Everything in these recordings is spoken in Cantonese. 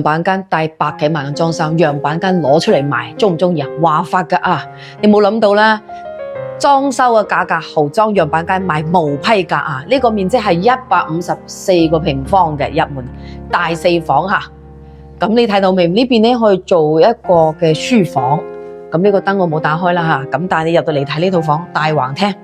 板間帶百幾萬嘅裝修，樣板間攞出嚟賣，中唔中意啊？話法㗎啊！你冇諗到啦，裝修嘅價格，豪裝樣板間賣無批價啊！呢個面積係154個平方嘅入門大4房嚇。咁你睇到未？呢邊咧可以做一個嘅書房。咁呢個燈我冇打開啦嚇。咁但係你入到嚟睇呢套房，大橫廳，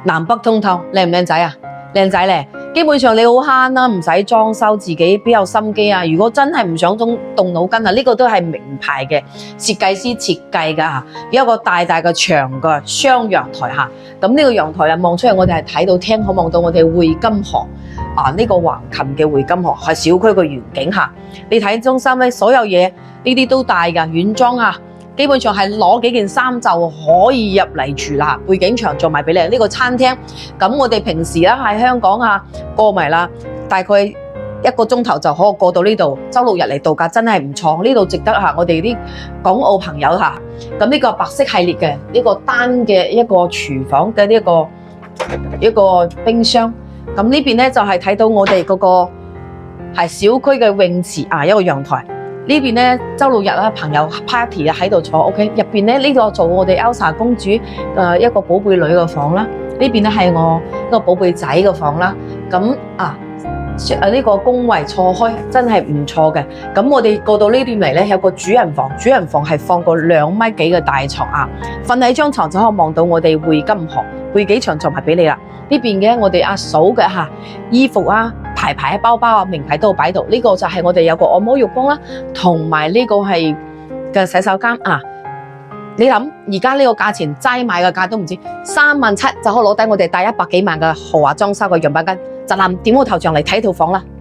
南北通透，靚唔靚仔啊？靚仔咧！基本上你好慳啦，唔使裝修，自己邊有心機啊？如果真係唔想動腦筋啊，呢個都係名牌嘅設計師設計㗎嚇。有一個大大嘅長嘅雙陽台嚇。咁呢個陽台啊，望出去我哋係睇到天河，望到我哋匯金河啊！呢個橫琴嘅匯金河係小區嘅遠景嚇。你睇中心咧，所有嘢呢啲都大㗎，軟裝啊！基本上係攞幾件衫就可以入嚟住啦，背景牆做埋俾你。呢個餐廳，咁我哋平時喺香港過埋啦，大概1個鐘頭就可以過到呢度。周六日嚟度假真係唔錯，呢度值得我哋啲港澳朋友嚇。咁呢個白色系列嘅呢個單嘅一個廚房嘅一個冰箱。咁呢邊咧就係睇到我哋嗰個係小區嘅泳池啊，一個陽台。呢邊咧，周六日朋友 party 喺度坐 ，OK。入邊咧呢個做我哋 Elsa 公主一個寶貝女嘅房啦。呢邊咧係我一個寶貝仔嘅房啦。咁呢個工位錯開真係唔錯嘅。咁我哋過到呢邊嚟咧，有個主人房，主人房係放個2米幾嘅大床啊。瞓喺張床就可以望到我哋匯金河，背幾長做埋俾你啦。呢邊嘅我哋阿嫂嘅衣服啊。牌包包啊，名牌都擺度。呢個就係我哋有個按摩浴缸啦，同埋呢個係嘅洗手間啊。你諗而家呢個價錢齋買嘅價都唔知37000就可以攞低我哋帶100幾萬嘅豪華裝修嘅樣板間。宅男點個頭像嚟睇套房啦〜